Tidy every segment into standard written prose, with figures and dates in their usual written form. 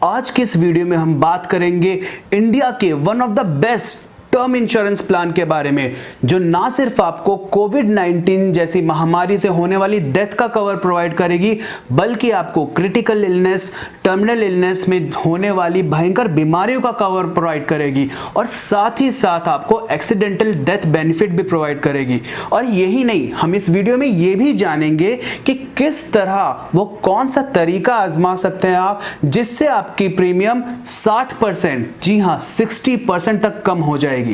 आज के इस वीडियो में हम बात करेंगे इंडिया के one of the best term insurance plan के बारे में, जो ना सिर्फ आपको कोविड-19 जैसी महामारी से होने वाली डेथ का कवर प्रोवाइड करेगी, बल्कि आपको क्रिटिकल इलनेस, टर्मिनल इलनेस में होने वाली भयंकर बीमारियों का कवर प्रोवाइड करेगी और साथ ही साथ आपको एक्सीडेंटल डेथ बेनिफिट भी प्रोवाइड करेगी। और यही नहीं, हम इस वीडियो में ये भी जानेंगे कि किस तरह वो कौन सा तरीका आजमा सकते हैं आप, जिससे आपकी प्रीमियम 60%, जी हाँ 60% तक कम हो जाएगी।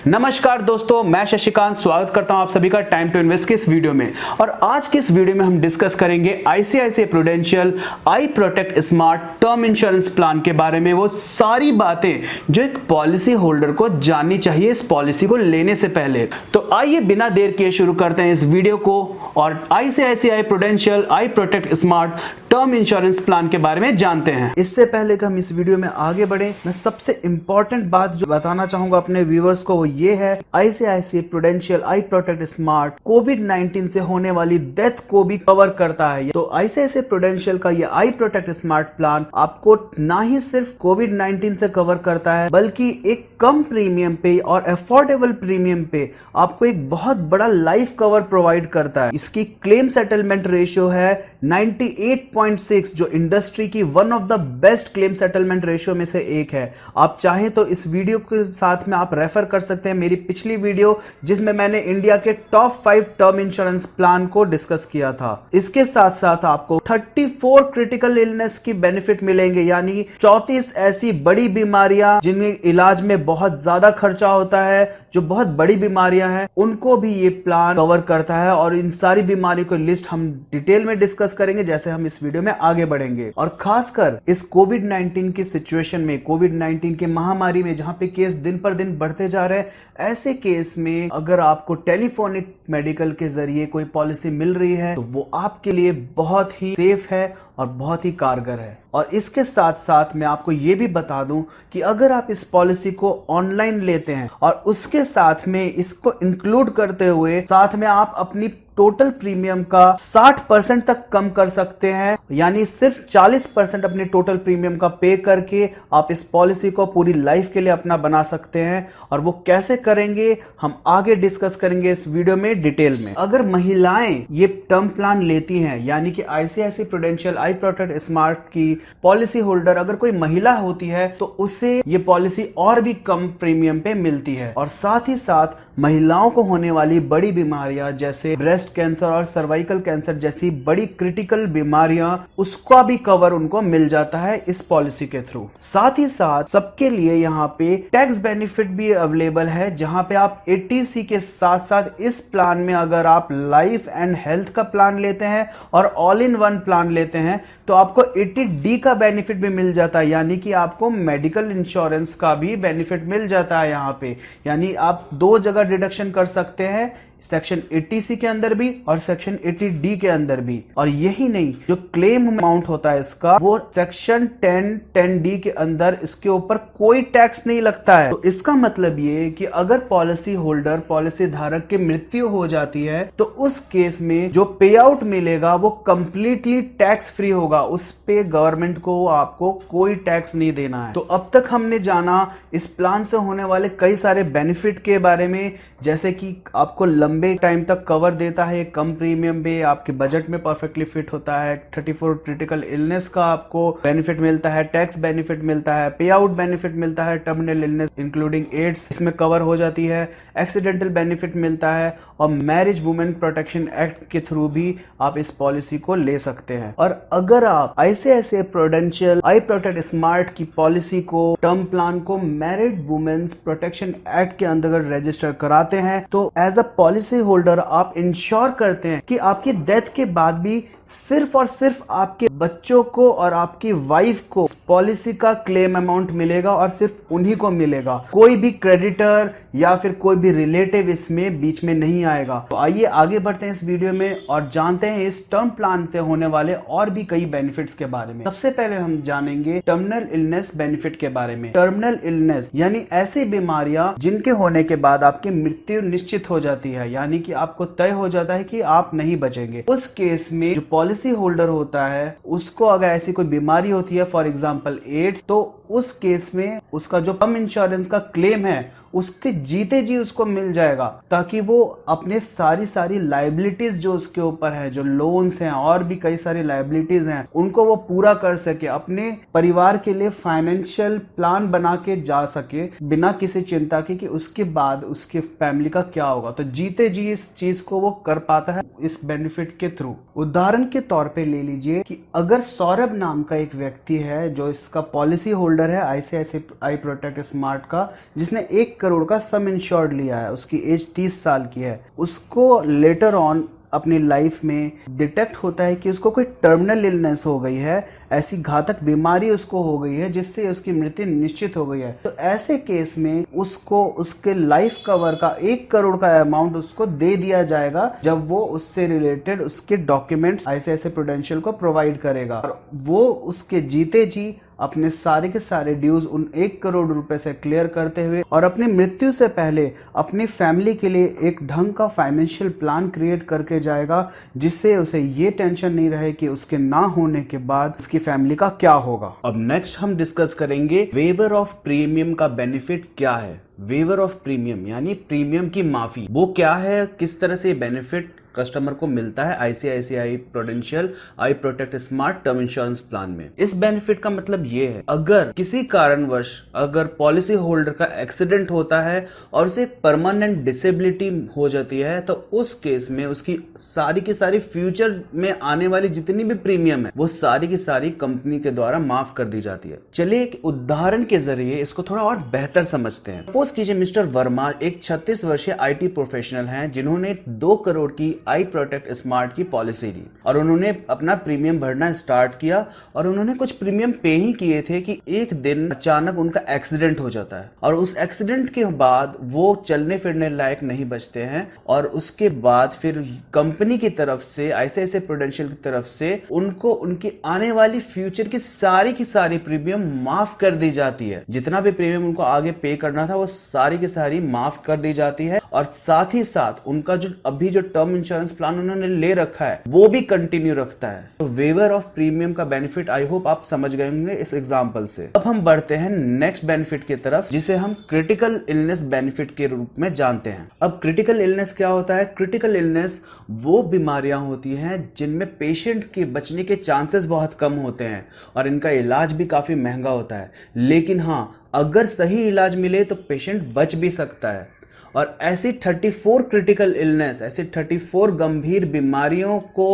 नमस्कार दोस्तों, मैं शशिकांत स्वागत करता हूं आप सभी का टाइम टू इन्वेस्ट के इस वीडियो में। और आज के इस वीडियो में हम डिस्कस करेंगे आईसीआईसीआई प्रूडेंशियल आई protect smart term insurance plan के बारे में, वो सारी बातें जो एक पॉलिसी होल्डर को जाननी चाहिए इस पॉलिसी को लेने से पहले। तो आइए बिना देर किए शुरू करते हैं इस वीडियो को और आईसीआईसीआई प्रूडेंशियल आई protect smart term insurance plan के बारे में जानते हैं। इससे पहले कि हम इस वीडियो में आगे बढ़े, मैं सबसे इंपॉर्टेंट बात जो बताना चाहूंगा अपने व्यूअर्स को, वो ये है आईसीआईसीआई प्रूडेंशियल आई प्रोटेक्ट स्मार्ट कोविड-19 से होने वाली डेथ को भी कवर करता है। तो आईसीआईसीआई प्रूडेंशियल का ये आई प्रोटेक्ट स्मार्ट प्लान आपको ना ही सिर्फ कोविड-19 से कवर करता है, बल्कि एक कम प्रीमियम पे और अफोर्डेबल प्रीमियम पे आपको एक बहुत बड़ा लाइफ कवर प्रोवाइड करता है। इसकी क्लेम सेटलमेंट रेशियो है 98.6, जो इंडस्ट्री की one of the best claim settlement ratio में से एक है। आप चाहें तो इस वीडियो के साथ में आप रेफर कर सकते हैं मेरी पिछली वीडियो, जिसमें मैंने इंडिया के टॉप 5 टर्म इंश्योरेंस प्लान को डिस्कस किया था। इसके साथ साथ आपको 34 क्रिटिकल इलनेस की बेनिफिट मिलेंगे, यानी 34 ऐसी बड़ी बीमारियां जिनमें इलाज में बहुत ज्यादा खर्चा होता है, जो बहुत बड़ी बीमारियां हैं, उनको भी ये प्लान कवर करता है। और इन सारी बीमारियों की लिस्ट हम डिटेल में डिस्कस करेंगे जैसे हम इस वीडियो में आगे बढ़ेंगे। और खासकर इस कोविड-19 की सिचुएशन में, कोविड-19 की महामारी में, जहां पे केस दिन पर दिन बढ़ते जा रहे हैं, ऐसे केस में अगर आपको टेलीफोनिक मेडिकल के जरिए कोई पॉलिसी मिल रही है तो वो आपके लिए बहुत ही सेफ है और बहुत ही कारगर है। और इसके साथ साथ मैं आपको ये भी बता दूं कि अगर आप इस पॉलिसी को ऑनलाइन लेते हैं और उसके साथ में इसको इंक्लूड करते हुए साथ में आप अपनी टोटल प्रीमियम का 60% तक कम कर सकते हैं, यानी सिर्फ 40% अपने टोटल प्रीमियम का पे करके आप इस पॉलिसी को पूरी लाइफ के लिए अपना बना सकते हैं। और वो कैसे करेंगे हम आगे डिस्कस करेंगे इस वीडियो में डिटेल में। अगर महिलाएं ये टर्म प्लान लेती हैं, यानी कि आईसीआईसीआई प्रूडेंशियल आई प्रोटेक्ट स्मार्ट की पॉलिसी होल्डर अगर कोई महिला होती है तो उसे ये पॉलिसी और भी कम प्रीमियम पे मिलती है। और साथ ही साथ महिलाओं को होने वाली बड़ी बीमारियां जैसे ब्रेस्ट कैंसर और सर्वाइकल कैंसर जैसी बड़ी क्रिटिकल बीमारियां, उसका भी कवर उनको मिल जाता है इस पॉलिसी के थ्रू। साथ ही साथ सबके लिए यहाँ पे टैक्स बेनिफिट भी अवेलेबल है, जहां पे आप 80C के साथ साथ इस प्लान में अगर आप लाइफ एंड हेल्थ का प्लान लेते हैं और ऑल इन वन प्लान लेते हैं तो आपको 80D का बेनिफिट भी मिल जाता है, यानी कि आपको मेडिकल इंश्योरेंस का भी बेनिफिट मिल जाता है यहाँ पे। यानी आप 2 जगह डिडक्शन कर सकते हैं, सेक्शन 80C के अंदर भी और सेक्शन 80D के अंदर भी। और यही नहीं, जो क्लेम अमाउंट होता है इसका, वो सेक्शन 10D के अंदर इसके ऊपर कोई टैक्स नहीं लगता है। तो इसका मतलब ये कि अगर पॉलिसी होल्डर, पॉलिसी धारक की मृत्यु हो जाती है तो उस केस में जो पे आउट मिलेगा वो कंप्लीटली टैक्स फ्री होगा, उस पे गवर्नमेंट को आपको कोई टैक्स नहीं देना है। तो अब तक हमने जाना इस प्लान से होने वाले कई सारे बेनिफिट के बारे में, जैसे कि आपको लंबे टाइम तक कवर देता है कम प्रीमियम पे, आपके बजट में परफेक्टली फिट होता है, 34 क्रिटिकल इलनेस का आपको बेनिफिट मिलता है, टैक्स बेनिफिट मिलता है, पे आउट बेनिफिट मिलता है, टर्मिनल इलनेस इंक्लूडिंग एड्स इसमें कवर हो जाती है, एक्सीडेंटल बेनिफिट मिलता है, और मैरिज वुमेन प्रोटेक्शन एक्ट के थ्रू भी आप इस पॉलिसी को ले सकते हैं। और अगर आप आईसीआईसीआई प्रूडेंशियल आई प्रोटेक्ट स्मार्ट की पॉलिसी को, टर्म प्लान को मैरिड वुमेन्स प्रोटेक्शन एक्ट के अंतर्गत रजिस्टर कराते हैं तो एज अ पॉलिसी होल्डर आप इंश्योर करते हैं कि आपकी डेथ के बाद भी सिर्फ और सिर्फ आपके बच्चों को और आपकी वाइफ को पॉलिसी का क्लेम अमाउंट मिलेगा और सिर्फ उन्हीं को मिलेगा। कोई भी क्रेडिटर या फिर कोई भी रिलेटिव इसमें बीच में नहीं आएगा। तो आइए आगे बढ़ते हैं इस वीडियो में और जानते हैं इस टर्म प्लान से होने वाले और भी कई बेनिफिट्स के बारे में। सबसे पहले हम जानेंगे टर्मिनल इलनेस बेनिफिट के बारे में। टर्मिनल इलनेस यानी ऐसी बीमारियां जिनके होने के बाद आपकी मृत्यु निश्चित हो जाती है, यानी कि आपको तय हो जाता है कि आप नहीं बचेंगे। उस केस में जो पॉलिसी होल्डर होता है उसको अगर ऐसी कोई बीमारी होती है, फॉर एग्जांपल एड्स, तो उस केस में उसका जो टर्म इंश्योरेंस का क्लेम है उसके जीते जी उसको मिल जाएगा, ताकि वो अपने सारी लाइबिलिटीज जो उसके ऊपर है, जो लोन्स हैं और भी कई सारी लाइबिलिटीज हैं, उनको वो पूरा कर सके, अपने परिवार के लिए फाइनेंशियल प्लान बना के जा सके बिना किसी चिंता की कि उसके बाद उसके फैमिली का क्या होगा। तो जीते जी इस चीज को वो कर पाता है इस बेनिफिट के थ्रू। उदाहरण के तौर पे ले लीजिए कि अगर सौरभ नाम का एक व्यक्ति है जो इसका पॉलिसी होल्डर है ICICI प्रोटेक्ट स्मार्ट का, जिसने 1 करोड़ का सम इंश्योर्ड लिया है, उसकी एज 30 साल की है, उसको लेटर ऑन अपनी लाइफ में डिटेक्ट होता है कि उसको कोई टर्मिनल इलनेस हो गई है, ऐसी घातक बीमारी उसको हो गई है जिससे उसकी मृत्यु निश्चित हो गई है। तो ऐसे केस में उसको उसके लाइफ कवर का 1 करोड़ का अमाउंट उसको दे दिया जाएगा जब वो उससे रिलेटेड उसके डॉक्यूमेंट्स ICICI प्रूडेंशियल को प्रोवाइड करेगा, और वो उसके जीते जी अपने सारे के सारे ड्यूज उन 1 करोड़ रुपए से क्लियर करते हुए और अपनी मृत्यु से पहले अपनी फैमिली के लिए एक ढंग का फाइनेंशियल प्लान क्रिएट करके जाएगा, जिससे उसे ये टेंशन नहीं रहे कि उसके ना होने के बाद उसकी फैमिली का क्या होगा। अब नेक्स्ट हम डिस्कस करेंगे वेवर ऑफ प्रीमियम का बेनिफिट क्या है। वेवर ऑफ प्रीमियम यानी प्रीमियम की माफी, वो क्या है, किस तरह से बेनिफिट कस्टमर को मिलता है ICICI प्रूडेंशियल आई protect smart term insurance plan में। इस बेनिफिट का मतलब ये है, अगर किसी कारणवश अगर पॉलिसी होल्डर का एक्सीडेंट होता है और उसे परमानेंट डिसेबिलिटी हो जाती है, तो उस केस में उसकी सारी की सारी फ्यूचर में आने वाली जितनी भी प्रीमियम है वो सारी की सारी कंपनी के द्वारा माफ कर दी जाती है। चलिए एक उदाहरण के जरिए इसको थोड़ा और बेहतर समझते हैं। सपोज कीजिए मिस्टर वर्मा एक 36 वर्षीय IT प्रोफेशनल हैं जिन्होंने 2 करोड़ की आई प्रोटेक्ट स्मार्ट की पॉलिसी ली और उन्होंने अपना प्रीमियम भरना स्टार्ट किया, और उन्होंने कुछ प्रीमियम पे ही किए थे कि एक दिन अचानक उनका एक्सीडेंट हो जाता है, और उस एक्सीडेंट के बाद वो चलने फिरने लायक नहीं बचते हैं, और उसके बाद फिर कंपनी की तरफ से ICICI प्रूडेंशियल की तरफ से उनको उनकी आने वाली फ्यूचर की सारी प्रीमियम माफ कर दी जाती है। जितना भी प्रीमियम उनको आगे पे करना था वो सारी की सारी माफ कर दी जाती है, और साथ ही साथ उनका जो अभी जो टर्म इंश्योरेंस प्लान उन्होंने ले रखा है वो भी कंटिन्यू रखता है। तो वेवर ऑफ प्रीमियम का बेनिफिट आई होप आप समझ गए होंगे इस एग्जांपल से। अब हम बढ़ते हैं नेक्स्ट बेनिफिट की तरफ, जिसे हम क्रिटिकल इलनेस बेनिफिट के रूप में जानते हैं। अब क्रिटिकल इलनेस क्या होता है? क्रिटिकल इलनेस वो बीमारियां होती हैं जिनमें पेशेंट के बचने के चांसेस बहुत कम होते हैं और इनका इलाज भी काफी महंगा होता है, लेकिन हाँ अगर सही इलाज मिले तो पेशेंट बच भी सकता है। और ऐसी 34 क्रिटिकल इलनेस, ऐसी 34 गंभीर बीमारियों को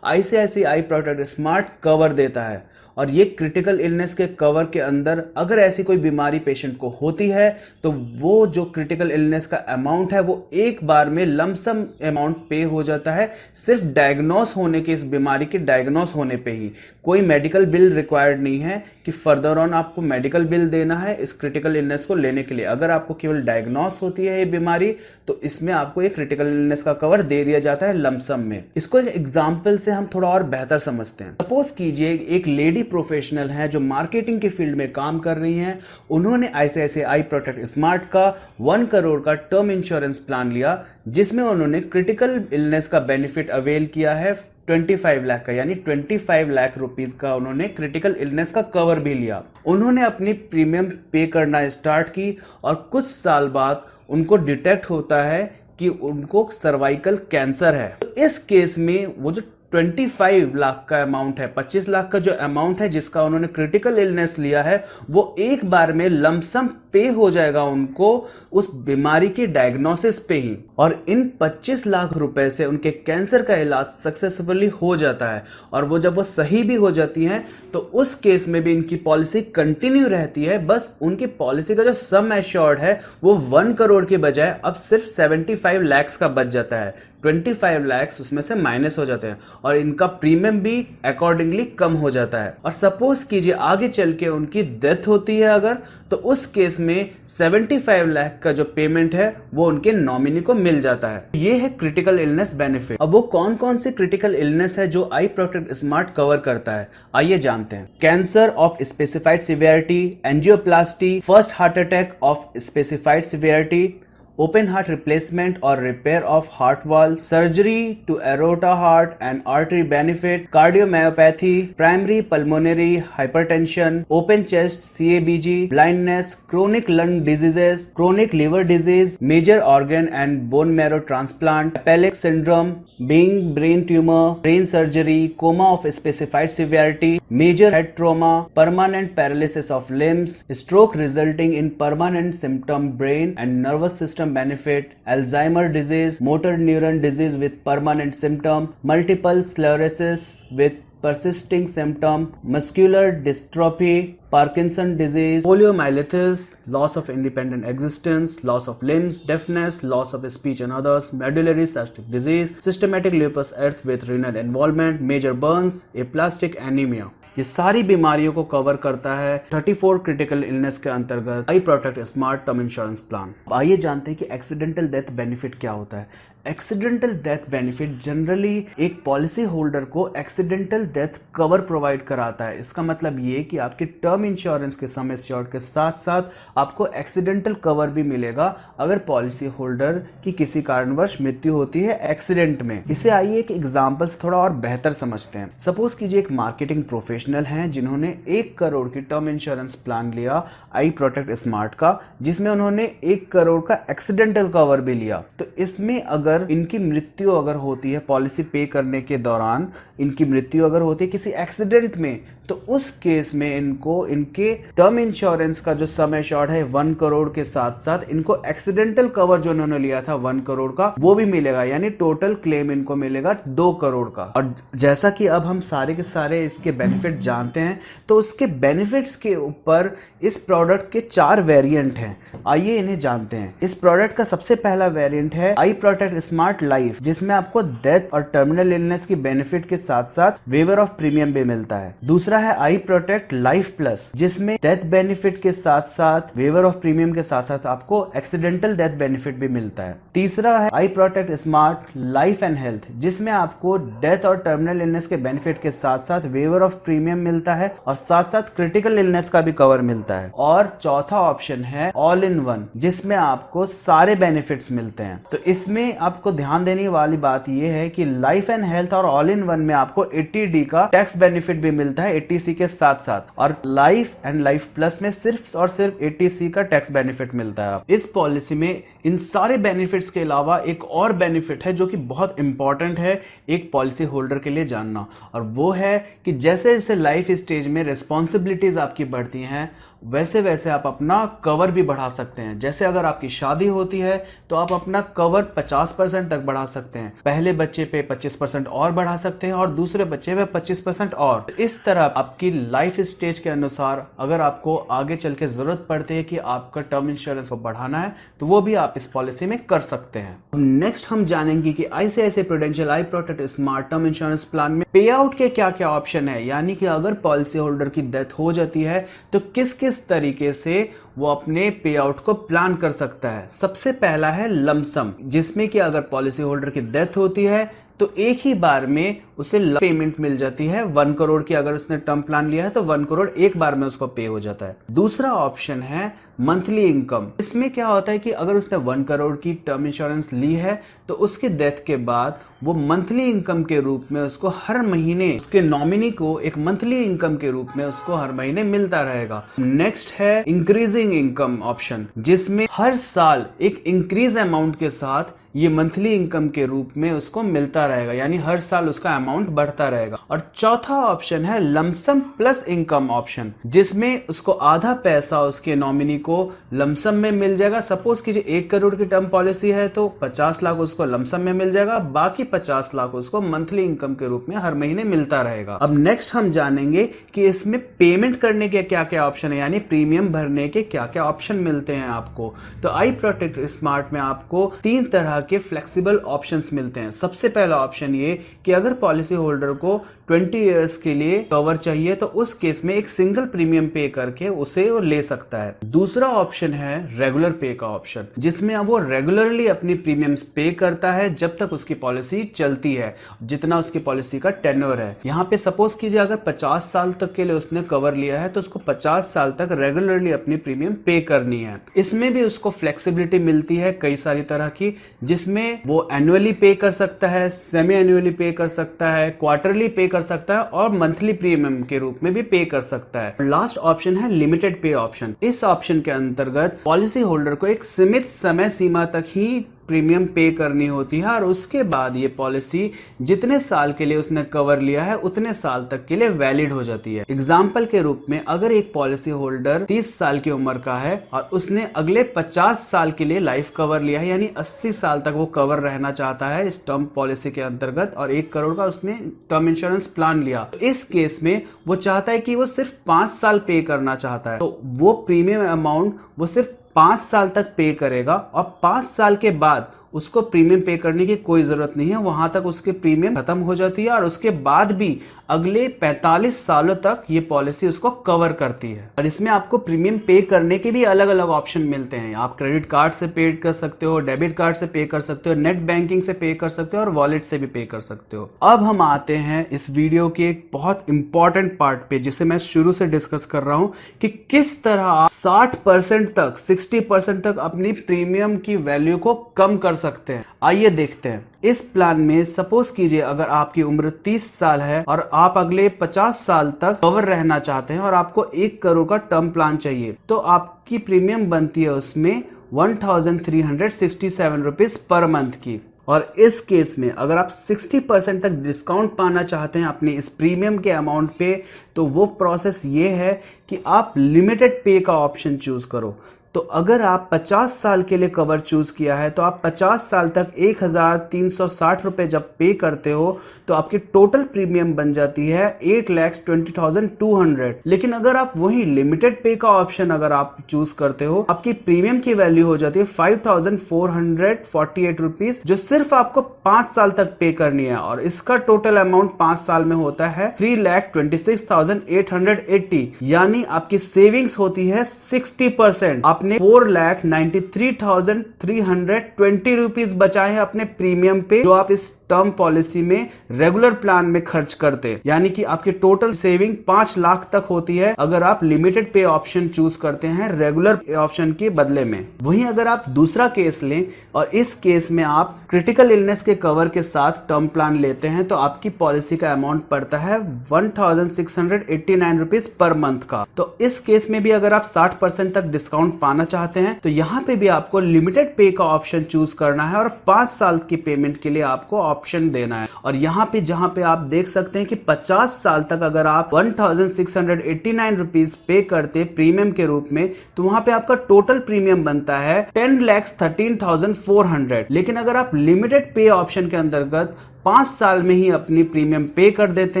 ICICI प्रोटेक्ट स्मार्ट कवर देता है, और ये क्रिटिकल इलनेस के कवर के अंदर अगर ऐसी कोई बीमारी पेशेंट को होती है तो वो जो क्रिटिकल इलनेस का अमाउंट है वो एक बार में लमसम अमाउंट पे हो जाता है, सिर्फ डायग्नोस होने के, इस बीमारी के डायग्नोस होने पे ही। कोई मेडिकल बिल रिक्वायर्ड नहीं है कि फर्दर ऑन आपको मेडिकल बिल देना है इस क्रिटिकल इलनेस को लेने के लिए। अगर आपको केवल डायग्नोस होती है ये बीमारी तो इसमें आपको एक क्रिटिकल इलनेस का कवर दे दिया जाता है लमसम में। इसको एक एग्जाम्पल से हम थोड़ा और बेहतर समझते हैं। सपोज कीजिए एक लेडी प्रोफेशनल है जो मार्केटिंग के फील्ड में काम कर रही हैं, उन्होंने ICICI प्रोटेक्ट स्मार्ट का 1 करोड़ का टर्म इंश्योरेंस प्लान लिया, जिसमें उन्होंने क्रिटिकल इलनेस का बेनिफिट अवेल किया है 25 लाख का, यानी 25 लाख रुपीस का उन्होंने क्रिटिकल इलनेस का कवर भी लिया। उन्होंने अपनी प्रीमियम पे करना स्टार्ट की और कुछ साल बाद उनको डिटेक्ट होता है कि उनको सर्वाइकल कैंसर है। तो इस केस में वो जो 25 लाख का अमाउंट है, 25 लाख का जो अमाउंट है जिसका उन्होंने क्रिटिकल इलनेस लिया है वो एक बार में लमसम पे हो जाएगा उनको उस बीमारी के डायग्नोसिस पे ही, और इन 25 लाख रुपए से उनके कैंसर का इलाज सक्सेसफुली हो जाता है। और वो जब वो सही भी हो जाती हैं तो उस केस में भी इनकी पॉलिसी कंटिन्यू रहती है, बस उनकी पॉलिसी का जो सम एश्योर्ड है वो 1 करोड़ के बजाय अब सिर्फ 75 लाख का बच जाता है। 25 लाख उसमें से माइनस हो जाते हैं और इनका प्रीमियम भी अकॉर्डिंगली कम हो जाता है। और सपोज कीजिए आगे चल के उनकी डेथ होती है अगर, तो उस केस में 75 लाख का जो पेमेंट है वो उनके नॉमिनी को मिल जाता है। ये है क्रिटिकल इलनेस बेनिफिट। अब वो कौन कौन सी क्रिटिकल इलनेस है जो आई प्रोटेक्ट स्मार्ट कवर करता है, आइए जानते हैं। Cancer of specified severity, angioplasty, first heart attack of specified severity, open heart replacement or repair of heart valve, surgery to aorta heart and artery benefit, cardiomyopathy, primary pulmonary hypertension, open chest CABG, blindness, chronic lung diseases, chronic liver disease, major organ and bone marrow transplant, Apellic syndrome, being brain tumor, brain surgery, coma of specified severity, major head trauma, permanent paralysis of limbs, stroke resulting in permanent symptom brain and nervous system benefit, Alzheimer disease, motor neuron disease with permanent symptom, multiple sclerosis with persisting symptom, muscular dystrophy, Parkinson disease, poliomyelitis, loss of independent existence, loss of limbs, deafness, loss of speech and others, medullary cystic disease, systematic lupus erythematosus with renal involvement, major burns, aplastic anemia। ये सारी बीमारियों को cover करता है 34 critical illness के अंतर्गत आई protect smart term insurance plan. आइए जानते हैं कि एक्सीडेंटल डेथ बेनिफिट क्या होता है। एक्सीडेंटल डेथ बेनिफिट जनरली एक पॉलिसी होल्डर को एक्सीडेंटल डेथ कवर प्रोवाइड कराता है। इसका मतलब ये कि आपके टर्म इंश्योरेंस के सम एश्योर्ड के साथ साथ आपको एक्सीडेंटल कवर भी मिलेगा अगर पॉलिसी होल्डर की किसी कारणवश मृत्यु होती है एक्सीडेंट में। इसे आइए एक एग्जांपल से थोड़ा और बेहतर समझते हैं। सपोज कीजिए एक मार्केटिंग प्रोफेशनल हैं जिन्होंने 1 करोड़ की टर्म इंश्योरेंस प्लान लिया आई प्रोटेक्ट स्मार्ट का, जिसमें उन्होंने 1 करोड़ का एक्सीडेंटल कवर भी लिया। तो इसमें अगर इनकी मृत्यु अगर होती है पॉलिसी पे करने के दौरान, इनकी मृत्यु अगर होती है किसी एक्सीडेंट में, तो उस केस में इनको इनके टर्म इंश्योरेंस का जो सम एश्योर्ड है 1 करोड़ के साथ साथ इनको एक्सीडेंटल कवर जो उन्होंने लिया था 1 करोड़ का वो भी मिलेगा, यानी टोटल क्लेम इनको मिलेगा 2 करोड़ का। और जैसा कि अब हम सारे के सारे इसके बेनिफिट जानते हैं, तो उसके बेनिफिट्स के ऊपर इस प्रोडक्ट के 4 वेरिएंट हैं। आइए इन्हें जानते हैं। इस प्रोडक्ट का सबसे पहला वेरिएंट है आई प्रोटेक्ट स्मार्ट लाइफ, जिसमें आपको डेथ और टर्मिनल इलनेस की बेनिफिट के साथ साथ वेवर ऑफ प्रीमियम भी मिलता है। दूसरा है आई प्रोटेक्ट लाइफ प्लस, जिसमें डेथ बेनिफिट के साथ साथ वेवर ऑफ प्रीमियम के साथ साथ आपको एक्सीडेंटल डेथ बेनिफिट भी मिलता है। तीसरा है आई protect Smart life and health, जिसमें आपको डेथ और टर्मिनल इलनेस के बेनिफिट के साथ साथ वेवर ऑफ प्रीमियम मिलता है और साथ साथ क्रिटिकल इलनेस का भी कवर मिलता है। और चौथा ऑप्शन है ऑल इन वन, जिसमें आपको सारे बेनिफिट्स मिलते हैं। तो इसमें आपको ध्यान देने वाली बात यह है कि लाइफ एंड हेल्थ और ऑल इन वन में आपको 80D का टैक्स बेनिफिट भी मिलता है 80C के साथ साथ, और लाइफ एंड लाइफ प्लस में सिर्फ और सिर्फ 80C का टैक्स बेनिफिट मिलता है। इस पॉलिसी में इन सारे बेनिफिट्स के अलावा एक और बेनिफिट है जो कि बहुत इंपॉर्टेंट है एक पॉलिसी होल्डर के लिए जानना, और वो है कि जैसे जैसे लाइफ स्टेज में रिस्पॉन्सिबिलिटीज आपकी बढ़ती हैं वैसे वैसे आप अपना कवर भी बढ़ा सकते हैं। जैसे अगर आपकी शादी होती है तो आप अपना कवर 50% तक बढ़ा सकते हैं, पहले बच्चे पे 25% और बढ़ा सकते हैं और दूसरे बच्चे पे 25% और। इस तरह आपकी लाइफ स्टेज के अनुसार अगर आपको आगे चल के जरूरत पड़ती है कि आपका टर्म इंश्योरेंस को बढ़ाना है तो वो भी आप इस पॉलिसी में कर सकते हैं। नेक्स्ट हम जानेंगे कि ICICI प्रूडेंशियल आई protect smart term insurance plan में पे आउट के क्या क्या ऑप्शन है, यानी कि अगर पॉलिसी होल्डर की डेथ हो जाती है तो किस तरीके से वो अपने पे आउट को प्लान कर सकता है। सबसे पहला है लमसम, जिसमें कि अगर पॉलिसी होल्डर की डेथ होती है तो एक ही बार में उसे पेमेंट मिल जाती है 1 करोड़ की। अगर उसने टर्म प्लान लिया है तो 1 करोड़ एक बार में उसको पे हो जाता है। दूसरा ऑप्शन है मंथली इनकम। इसमें क्या होता है कि अगर उसने 1 करोड़ की टर्म इंश्योरेंस ली है तो उसके डेथ के बाद वो मंथली इनकम के रूप में उसको हर महीने उसके नॉमिनी को एक मंथली इनकम के रूप में उसको हर महीने मिलता रहेगा। नेक्स्ट है इंक्रीजिंग इनकम ऑप्शन, जिसमें हर साल एक इंक्रीज अमाउंट के साथ ये मंथली इनकम के रूप में उसको मिलता रहेगा, यानी हर साल उसका अमाउंट बढ़ता रहेगा। और चौथा ऑप्शन है लमसम प्लस इनकम ऑप्शन, जिसमें उसको आधा पैसा उसके नॉमिनी को लमसम में मिल जाएगा। सपोज कीजिए 1 करोड़ की टर्म पॉलिसी है तो 50 लाख उसको लमसम में मिल जाएगा, बाकी 50 लाख उसको मंथली इनकम के रूप में हर महीने मिलता रहेगा। अब नेक्स्ट हम जानेंगे कि इसमें पेमेंट करने के क्या क्या ऑप्शन है, यानी प्रीमियम भरने के क्या क्या ऑप्शन मिलते हैं आपको। तो आई प्रोटेक्ट स्मार्ट में आपको 3 तरह के फ्लेक्सिबल ऑप्शंस मिलते हैं। सबसे पहला ऑप्शन ये कि अगर पॉलिसी होल्डर को 20 इयर्स के लिए कवर चाहिए तो उस केस में एक सिंगल प्रीमियम पे करके उसे वो ले सकता है। दूसरा ऑप्शन है रेगुलर पे का ऑप्शन, जिसमें अब वो रेगुलरली अपनी प्रीमियम्स पे करता है जब तक उसकी पॉलिसी चलती है, जितना उसकी पॉलिसी का टेन्योर है। यहाँ पे सपोज कीजिए अगर 50 साल तक के लिए उसने कवर लिया है तो उसको 50 साल तक रेगुलरली अपनी प्रीमियम पे करनी है। इसमें भी उसको फ्लेक्सिबिलिटी मिलती है कई सारी तरह की, जिसमें वो एनुअली पे कर सकता है, सेमी एनुअली पे कर सकता है, क्वार्टरली पे कर सकता है और मंथली प्रीमियम के रूप में भी पे कर सकता है। लास्ट ऑप्शन है लिमिटेड पे ऑप्शन। इस ऑप्शन के अंतर्गत पॉलिसी होल्डर को एक सीमित समय सीमा तक ही प्रीमियम पे करनी होती है और उसके बाद ये पॉलिसी जितने साल के लिए उसने कवर लिया है उतने साल तक के लिए वैलिड हो जाती है। एग्जाम्पल के रूप में अगर एक पॉलिसी होल्डर 30 साल की उम्र का है और उसने अगले 50 साल के लिए लाइफ कवर लिया है, यानी 80 साल तक वो कवर रहना चाहता है इस टर्म पॉलिसी के अंतर्गत, और 1 करोड़ का उसने टर्म इंश्योरेंस प्लान लिया, तो इस केस में वो चाहता है कि वो सिर्फ 5 साल पे करना चाहता है, तो वो प्रीमियम अमाउंट वो सिर्फ 5 साल तक पे करेगा और 5 साल के बाद उसको प्रीमियम पे करने की कोई जरूरत नहीं है। वहां तक उसके प्रीमियम खत्म हो जाती है और उसके बाद भी अगले 45 सालों तक ये पॉलिसी उसको कवर करती है। और इसमें आपको प्रीमियम पे करने के भी अलग अलग ऑप्शन मिलते हैं। आप क्रेडिट कार्ड से पे कर सकते हो, डेबिट कार्ड से पे कर सकते हो, नेट बैंकिंग से पे कर सकते हो और वॉलेट से भी पे कर सकते हो। अब हम आते हैं इस वीडियो के एक बहुत इंपॉर्टेंट पार्ट पे, जिसे मैं शुरू से डिस्कस कर रहा हूं कि किस तरह आप 60% तक 60% तक अपनी प्रीमियम की वैल्यू को कम कर सकते हैं। आइए देखते हैं। इस प्लान में सपोज कीजिए अगर आपकी उम्र 30 साल है और आप अगले 50 साल तक कवर रहना चाहते हैं और आपको 1 करोड़ का टर्म प्लान चाहिए, तो आपकी प्रीमियम बनती है उसमें 1367 रुपीज पर मंथ की। और इस केस में अगर आप 60% तक डिस्काउंट पाना चाहते हैं अपनी इस प्रीमियम के अमाउंट पे, तो वो प्रोसेस ये है कि आप लिमिटेड पे का ऑप्शन चूज करो। तो अगर आप 50 साल के लिए कवर चूज किया है तो आप 50 साल तक 1360 रुपए जब पे करते हो तो आपकी टोटल प्रीमियम बन जाती है 8,20,200। लेकिन अगर आप वही लिमिटेड पे का ऑप्शन अगर आप चूज करते हो, आपकी प्रीमियम की वैल्यू हो जाती है 5,448 रुपीज, जो सिर्फ आपको 5 साल तक पे करनी है। और इसका टोटल अमाउंट 5 साल में होता है 3,26,880, यानी आपकी सेविंग्स होती है 60%। आपने 4,93,320 रुपीज बचाए हैं अपने प्रीमियम पे, जो आप इस टर्म पॉलिसी में रेगुलर प्लान में खर्च करते हैं। यानी कि आपकी टोटल सेविंग 5 लाख तक होती है अगर आप लिमिटेड पे ऑप्शन चूज करते हैं रेगुलर ऑप्शन के बदले में। वहीं अगर आप दूसरा केस लें और इस केस में आप क्रिटिकल इलनेस के कवर के साथ टर्म प्लान लेते हैं, तो आपकी पॉलिसी का अमाउंट पड़ता है 1,689 रुपीज पर मंथ का। तो इस केस में भी अगर आप 60% तक डिस्काउंट पाना चाहते हैं तो यहाँ पे भी आपको लिमिटेड पे का ऑप्शन चूज करना है और 5 साल की पेमेंट के लिए आपको ऑप्शन देना है। और यहाँ पे जहां पे आप देख सकते हैं कि 50 साल तक अगर आप 1,689 रुपीज पे करते प्रीमियम के रूप में, तो वहां पे आपका टोटल प्रीमियम बनता है 10,13,400। लेकिन अगर आप लिमिटेड पे ऑप्शन के अंतर्गत 5 साल में ही अपनी प्रीमियम पे कर देते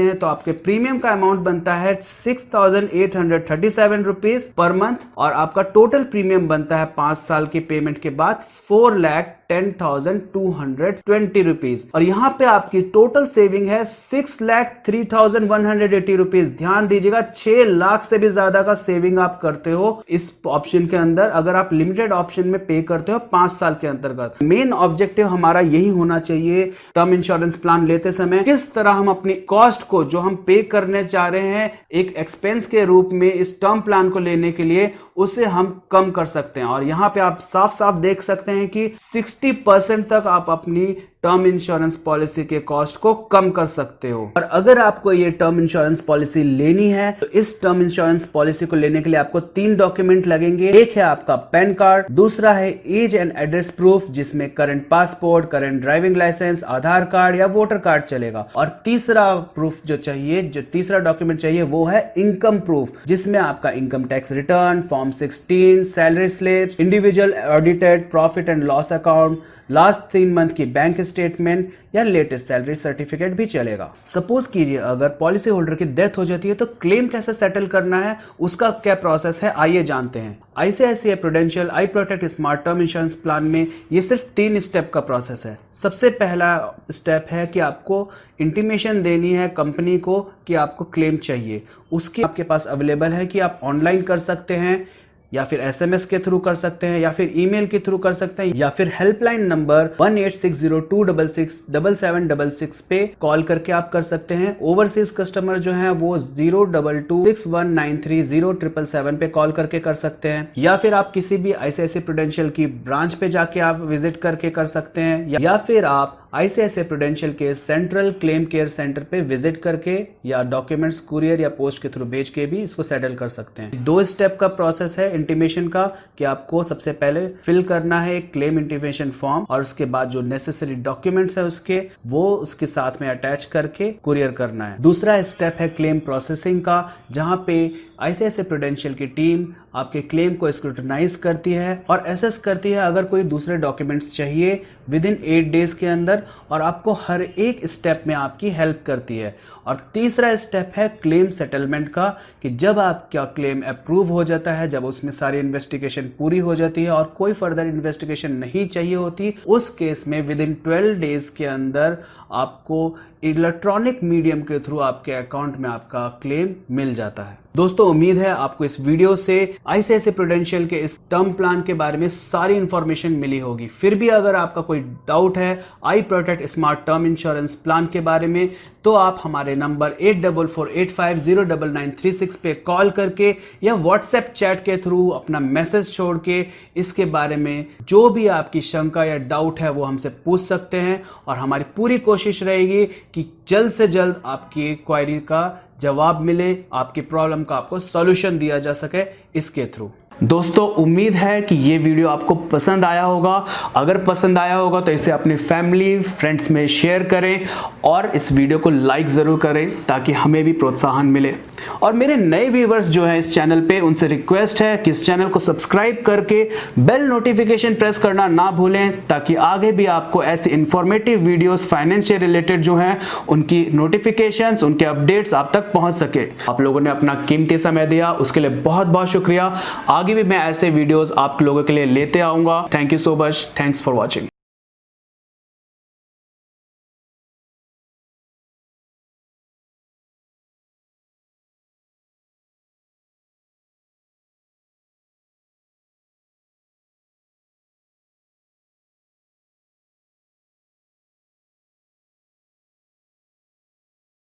हैं तो आपके प्रीमियम का अमाउंट बनता है 6,837 रुपीज पर मंथ और आपका टोटल प्रीमियम बनता है 5 साल की पेमेंट के बाद 4,10,220 रुपीज। और यहाँ पे आपकी टोटल सेविंग है 6,03,180 रुपीज। ध्यान दीजिएगा, 6 लाख से भी ज्यादा का सेविंग आप करते हो इस ऑप्शन के अंदर अगर आप लिमिटेड ऑप्शन में पे करते हो 5 साल के अंतर्गत। मेन ऑब्जेक्टिव हमारा यही होना चाहिए टर्म इंश्योरेंस प्लान लेते समय, किस तरह हम अपनी कॉस्ट को जो हम पे करने चाह रहे हैं एक एक्सपेंस के रूप में इस टर्म प्लान को लेने के लिए, उसे हम कम कर सकते हैं। और यहाँ पे आप साफ साफ देख सकते हैं कि 60% तक आप अपनी टर्म इंश्योरेंस पॉलिसी के कॉस्ट को कम कर सकते हो। और अगर आपको ये टर्म इंश्योरेंस पॉलिसी लेनी है तो इस टर्म इंश्योरेंस पॉलिसी को लेने के लिए आपको 3 डॉक्यूमेंट लगेंगे। एक है आपका पैन कार्ड, दूसरा है एज एंड एड्रेस प्रूफ जिसमें current passport, current driving licence, Aadhaar card या वोटर कार्ड चलेगा, और तीसरा प्रूफ जो चाहिए, जो तीसरा डॉक्यूमेंट चाहिए वो है इनकम प्रूफ, जिसमें आपका income tax return, form 16, salary slips, individual audited profit and loss account, last 3 month की बैंक स्टेटमेंट या लेटेस्ट सैलरी सर्टिफिकेट भी चलेगा। सपोज कीजिए अगर पॉलिसी होल्डर की डेथ हो जाती है तो क्लेम कैसे सेटल करना है, उसका क्या प्रोसेस है, आइए जानते हैं। आईसीआईसीआई प्रूडेंशियल आई protect smart term insurance plan में ये सिर्फ 3 स्टेप का प्रोसेस है। सबसे पहला स्टेप है कि आपको इंटीमेशन देनी है कंपनी को कि आपको क्लेम चाहिए। उसके आपके पास अवेलेबल है कि आप ऑनलाइन कर सकते हैं या फिर एसएमएस के थ्रू कर सकते हैं या फिर ईमेल के थ्रू कर सकते हैं या फिर हेल्पलाइन नंबर 1860266766 पे कॉल करके आप कर सकते हैं। ओवरसीज कस्टमर जो है वो 02261930777 पे कॉल करके कर सकते हैं या फिर आप किसी भी आईसीआईसीआई प्रूडेंशियल की ब्रांच पे जाके आप विजिट करके कर सकते हैं या फिर आप आईसीआईसीआई प्रूडेंशियल के सेंट्रल क्लेम केयर सेंटर पे विजिट करके या डॉक्यूमेंट्स कुरियर या पोस्ट के थ्रू भेज के भी इसको सेटल कर सकते हैं। 2 स्टेप का प्रोसेस है इंटीमेशन का कि आपको सबसे पहले फिल करना है एक क्लेम इंटीमेशन फॉर्म और उसके बाद जो नेसेसरी डॉक्यूमेंट्स है उसके वो उसके साथ में अटैच करके कुरियर करना है। दूसरा स्टेप है क्लेम प्रोसेसिंग का, जहां पे आईसीआईसीआई प्रूडेंशियल की टीम आपके क्लेम को स्क्रूटनाइज करती है और एसेस करती है अगर कोई दूसरे डॉक्यूमेंट्स चाहिए विदिन 8 डेज के अंदर और आपको हर एक स्टेप में आपकी हेल्प करती है। और तीसरा स्टेप है क्लेम सेटलमेंट का कि जब आपका क्लेम अप्रूव हो जाता है, जब उसमें सारी इन्वेस्टिगेशन पूरी हो जाती है और कोई फर्दर इन्वेस्टिगेशन नहीं चाहिए होती, उस केस में विदिन 12 डेज के अंदर आपको इलेक्ट्रॉनिक मीडियम के थ्रू आपके अकाउंट में आपका क्लेम मिल जाता है। दोस्तों उम्मीद है आपको इस वीडियो से आईसीआईसीआई प्रूडेंशियल के इस टर्म प्लान के बारे में सारी इंफॉर्मेशन मिली होगी। फिर भी अगर आपका कोई डाउट है आई protect smart term insurance plan के बारे में तो आप हमारे नंबर 8448509936 पे कॉल करके या व्हाट्सएप चैट के थ्रू अपना मैसेज छोड़ के इसके बारे में जो भी आपकी शंका या डाउट है वो हमसे पूछ सकते हैं और हमारी पूरी कोशिश रहेगी कि जल्द से जल्द आपकी क्वेरी का जवाब मिले, आपकी प्रॉब्लम का आपको सॉल्यूशन दिया जा सके इसके थ्रू। दोस्तों उम्मीद है कि ये वीडियो आपको पसंद आया होगा। अगर पसंद आया होगा तो इसे अपने फैमिली फ्रेंड्स में शेयर करें और इस वीडियो को लाइक ज़रूर करें ताकि हमें भी प्रोत्साहन मिले। और मेरे नए व्यूवर्स जो हैं इस चैनल पे उनसे रिक्वेस्ट है कि इस चैनल को सब्सक्राइब करके बेल नोटिफिकेशन प्रेस करना ना भूलें ताकि आगे भी आपको ऐसे इंफॉर्मेटिव वीडियोस फाइनेंशियल रिलेटेड जो हैं उनकी नोटिफिकेशंस, उनके अपडेट्स आप तक पहुंच सके। आप लोगों ने अपना कीमती समय दिया उसके लिए बहुत बहुत शुक्रिया। आगे भी मैं ऐसे वीडियोस आप लोगों के लिए लेते आऊंगा। Thank you so much. Thanks for watching.